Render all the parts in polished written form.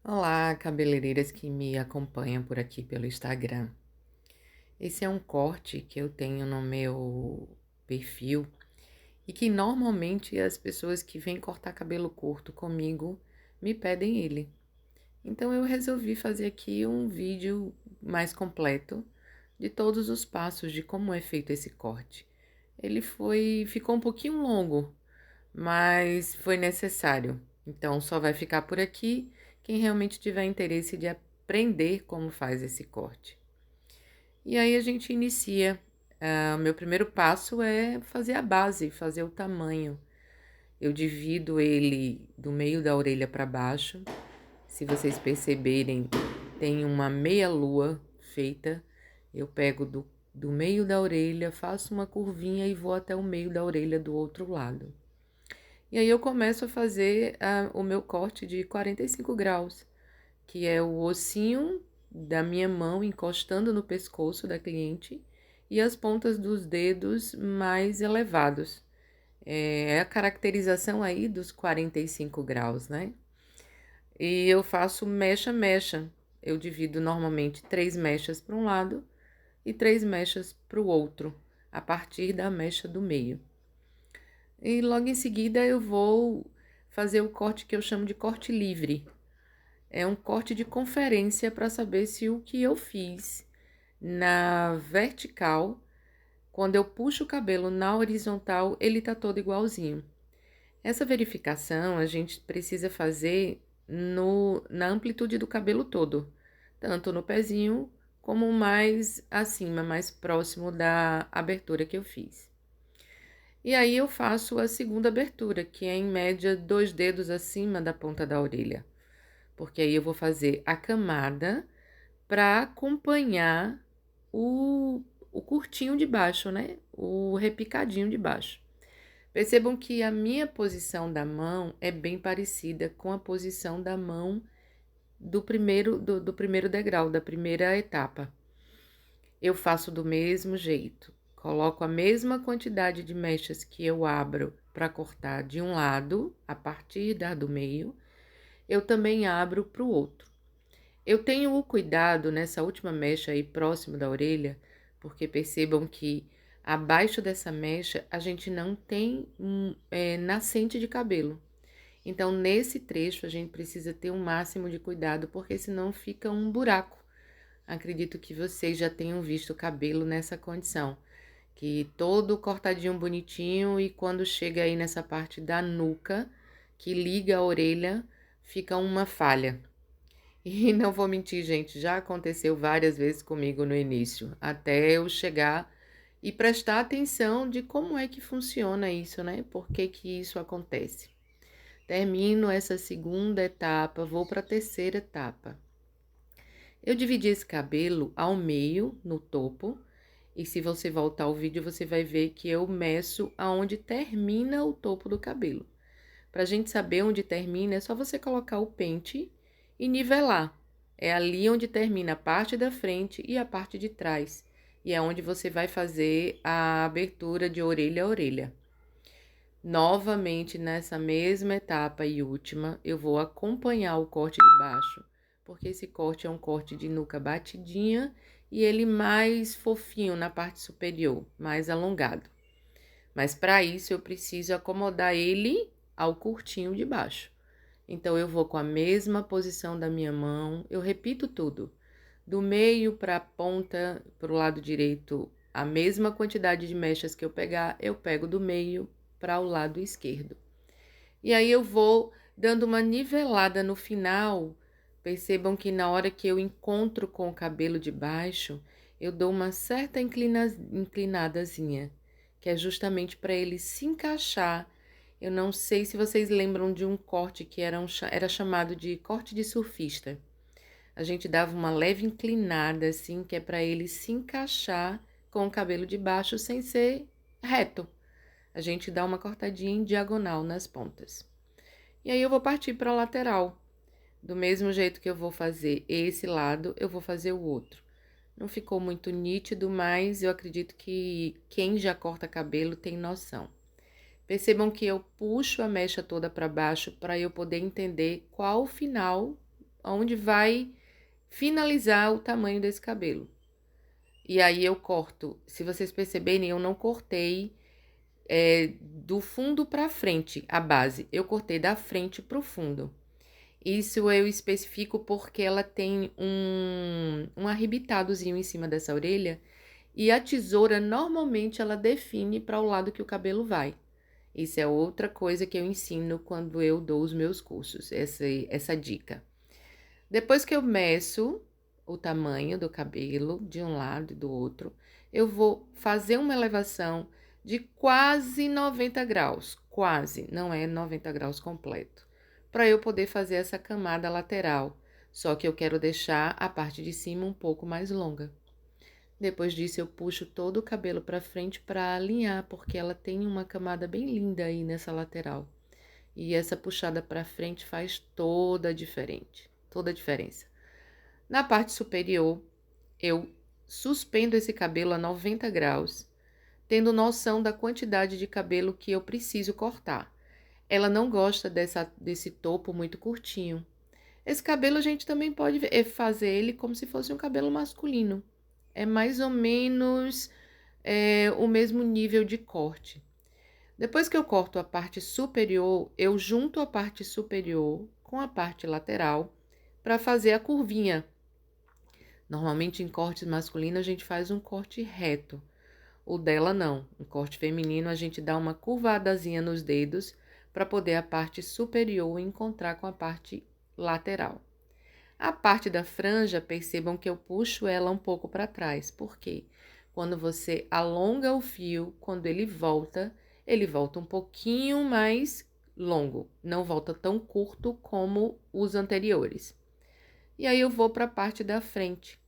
Olá, cabeleireiras que me acompanham por aqui pelo Instagram. Esse é um corte que eu tenho no meu perfil e que normalmente as pessoas que vêm cortar cabelo curto comigo me pedem ele. Então eu resolvi fazer aqui um vídeo mais completo de todos os passos de como é feito esse corte. Ficou um pouquinho longo, mas foi necessário. Então só vai ficar por aqui quem realmente tiver interesse de aprender como faz esse corte. E aí a gente inicia. O meu primeiro passo é fazer a base, fazer o tamanho. Eu divido ele do meio da orelha para baixo. Se vocês perceberem, tem uma meia lua feita. Eu pego do meio da orelha, faço uma curvinha e vou até o meio da orelha do outro lado. E aí eu começo a fazer o meu corte de 45 graus, que é o ossinho da minha mão encostando no pescoço da cliente e as pontas dos dedos mais elevados. É a caracterização aí dos 45 graus, né? E eu faço mecha-mecha. Eu divido normalmente 3 mechas para um lado e 3 mechas para o outro, a partir da mecha do meio. E logo em seguida eu vou fazer o corte que eu chamo de corte livre. É um corte de conferência para saber se o que eu fiz na vertical, quando eu puxo o cabelo na horizontal, ele tá todo igualzinho. Essa verificação a gente precisa fazer na amplitude do cabelo todo, tanto no pezinho como mais acima, mais próximo da abertura que eu fiz. E aí eu faço a segunda abertura, que é em média 2 dedos acima da ponta da orelha, porque aí eu vou fazer a camada para acompanhar o curtinho de baixo, né? O repicadinho de baixo. Percebam que a minha posição da mão é bem parecida com a posição da mão do primeiro degrau, da primeira etapa. Eu faço do mesmo jeito. Coloco a mesma quantidade de mechas que eu abro para cortar de um lado, a partir da do meio, eu também abro para o outro. Eu tenho o cuidado nessa última mecha aí próximo da orelha, porque percebam que abaixo dessa mecha a gente não tem nascente de cabelo. Então, nesse trecho, a gente precisa ter um máximo de cuidado, porque senão fica um buraco. Acredito que vocês já tenham visto o cabelo nessa condição, que todo cortadinho bonitinho e quando chega aí nessa parte da nuca, que liga a orelha, fica uma falha. E não vou mentir, gente, já aconteceu várias vezes comigo no início, até eu chegar e prestar atenção de como é que funciona isso, né? Por que que isso acontece? Termino essa segunda etapa, vou para a terceira etapa. Eu dividi esse cabelo ao meio, no topo, e se você voltar ao vídeo, você vai ver que eu meço aonde termina o topo do cabelo. Pra gente saber onde termina, é só você colocar o pente e nivelar. É ali onde termina a parte da frente e a parte de trás. E é onde você vai fazer a abertura de orelha a orelha. Novamente, nessa mesma etapa e última, eu vou acompanhar o corte de baixo, porque esse corte é um corte de nuca batidinha e ele mais fofinho na parte superior, mais alongado. Mas para isso eu preciso acomodar ele ao curtinho de baixo. Então eu vou com a mesma posição da minha mão, eu repito tudo. Do meio para a ponta, para o lado direito, a mesma quantidade de mechas que eu pegar, eu pego do meio para o lado esquerdo. E aí eu vou dando uma nivelada no final. Percebam que na hora que eu encontro com o cabelo de baixo, eu dou uma certa inclinadazinha, que é justamente para ele se encaixar. Eu não sei se vocês lembram de um corte que era chamado de corte de surfista. A gente dava uma leve inclinada, assim, que é para ele se encaixar com o cabelo de baixo sem ser reto. A gente dá uma cortadinha em diagonal nas pontas. E aí eu vou partir para a lateral. Do mesmo jeito que eu vou fazer esse lado, eu vou fazer o outro. Não ficou muito nítido, mas eu acredito que quem já corta cabelo tem noção. Percebam que eu puxo a mecha toda para baixo para eu poder entender qual o final onde vai finalizar o tamanho desse cabelo. E aí eu corto. Se vocês perceberem, eu não cortei do fundo para frente a base. Eu cortei da frente para o fundo. Isso eu especifico porque ela tem um arrebitadozinho em cima dessa orelha e a tesoura normalmente ela define para o lado que o cabelo vai. Isso é outra coisa que eu ensino quando eu dou os meus cursos, essa dica. Depois que eu meço o tamanho do cabelo de um lado e do outro, eu vou fazer uma elevação de quase 90 graus, quase, não é 90 graus completo, para eu poder fazer essa camada lateral, só que eu quero deixar a parte de cima um pouco mais longa. Depois disso, eu puxo todo o cabelo para frente para alinhar, porque ela tem uma camada bem linda aí nessa lateral. E essa puxada para frente faz toda a diferença. Na parte superior, eu suspendo esse cabelo a 90 graus, tendo noção da quantidade de cabelo que eu preciso cortar. Ela não gosta desse topo muito curtinho. Esse cabelo a gente também pode fazer ele como se fosse um cabelo masculino. É mais ou menos o mesmo nível de corte. Depois que eu corto a parte superior, eu junto a parte superior com a parte lateral para fazer a curvinha. Normalmente em cortes masculinos a gente faz um corte reto. O dela não. Em corte feminino a gente dá uma curvadazinha nos dedos para poder a parte superior encontrar com a parte lateral. A parte da franja, percebam que eu puxo ela um pouco para trás. Por quê? Quando você alonga o fio, quando ele volta um pouquinho mais longo. Não volta tão curto como os anteriores. E aí eu vou para a parte da frente.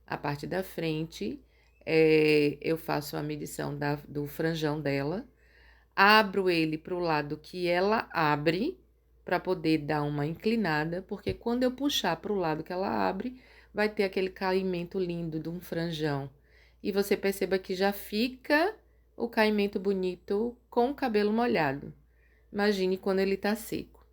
A parte da frente, eu faço a medição do franjão dela. Abro ele para o lado que ela abre, para poder dar uma inclinada, porque quando eu puxar para o lado que ela abre, vai ter aquele caimento lindo de um franjão. E você perceba que já fica o caimento bonito com o cabelo molhado. Imagine quando ele tá seco.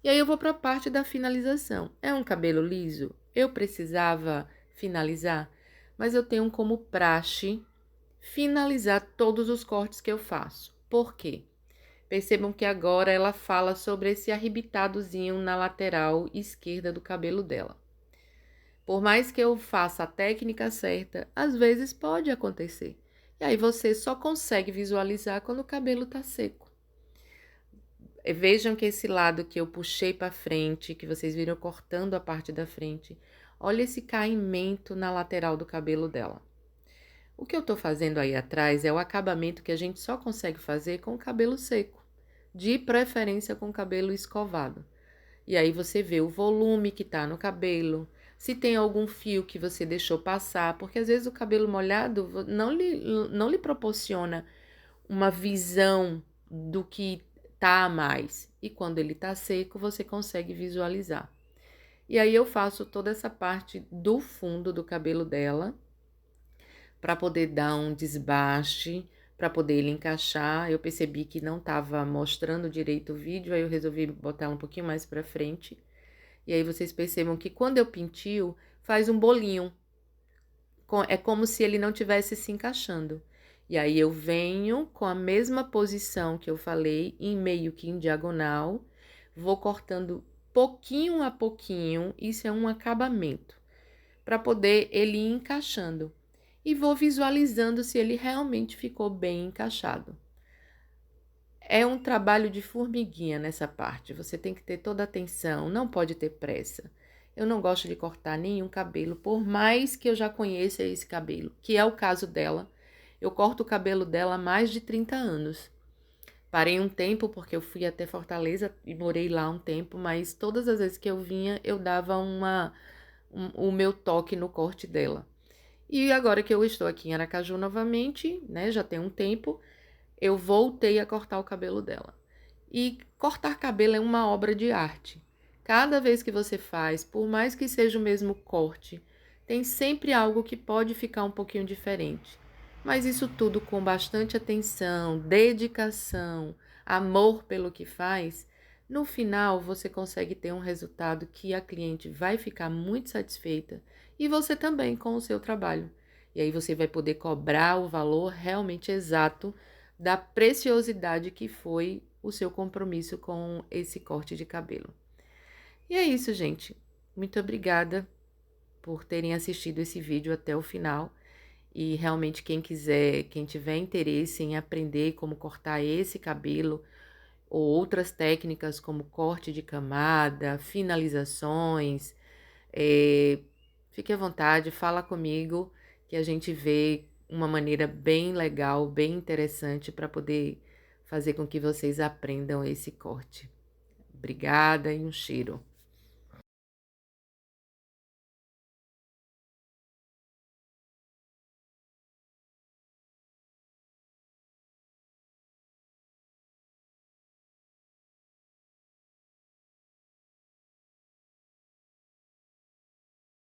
E aí eu vou para a parte da finalização. É um cabelo liso? Eu precisava finalizar, mas eu tenho como praxe finalizar todos os cortes que eu faço. Por quê? Percebam que agora ela fala sobre esse arrebitadozinho na lateral esquerda do cabelo dela. Por mais que eu faça a técnica certa, às vezes pode acontecer. E aí você só consegue visualizar quando o cabelo tá seco. Vejam que esse lado que eu puxei para frente, que vocês viram cortando a parte da frente, olha esse caimento na lateral do cabelo dela. O que eu tô fazendo aí atrás é o acabamento que a gente só consegue fazer com o cabelo seco, de preferência com o cabelo escovado. E aí você vê o volume que tá no cabelo, se tem algum fio que você deixou passar, porque às vezes o cabelo molhado não lhe proporciona uma visão do que tá a mais. E quando ele tá seco, você consegue visualizar. E aí eu faço toda essa parte do fundo do cabelo dela, para poder dar um desbaste, para poder ele encaixar. Eu percebi que não estava mostrando direito o vídeo, aí eu resolvi botar ela um pouquinho mais para frente. E aí vocês percebam que quando eu pintio, faz um bolinho. É como se ele não tivesse se encaixando. E aí eu venho com a mesma posição que eu falei, em meio que em diagonal, vou cortando pouquinho a pouquinho, isso é um acabamento, para poder ele ir encaixando. E vou visualizando se ele realmente ficou bem encaixado. É um trabalho de formiguinha nessa parte, você tem que ter toda a atenção, não pode ter pressa. Eu não gosto de cortar nenhum cabelo, por mais que eu já conheça esse cabelo, que é o caso dela. Eu corto o cabelo dela há mais de 30 anos. Parei um tempo porque eu fui até Fortaleza e morei lá um tempo, mas todas as vezes que eu vinha, eu dava o meu toque no corte dela. E agora que eu estou aqui em Aracaju novamente, né, já tem um tempo, eu voltei a cortar o cabelo dela. E cortar cabelo é uma obra de arte. Cada vez que você faz, por mais que seja o mesmo corte, tem sempre algo que pode ficar um pouquinho diferente. Mas isso tudo com bastante atenção, dedicação, amor pelo que faz, No final, você consegue ter um resultado que a cliente vai ficar muito satisfeita e você também com o seu trabalho. E aí você vai poder cobrar o valor realmente exato da preciosidade que foi o seu compromisso com esse corte de cabelo. E é isso, gente. Muito obrigada por terem assistido esse vídeo até o final. E realmente quem quiser, quem tiver interesse em aprender como cortar esse cabelo ou outras técnicas como corte de camada, finalizações, eh, fique à vontade, fala comigo que a gente vê uma maneira bem legal, bem interessante para poder fazer com que vocês aprendam esse corte. Obrigada e um cheiro.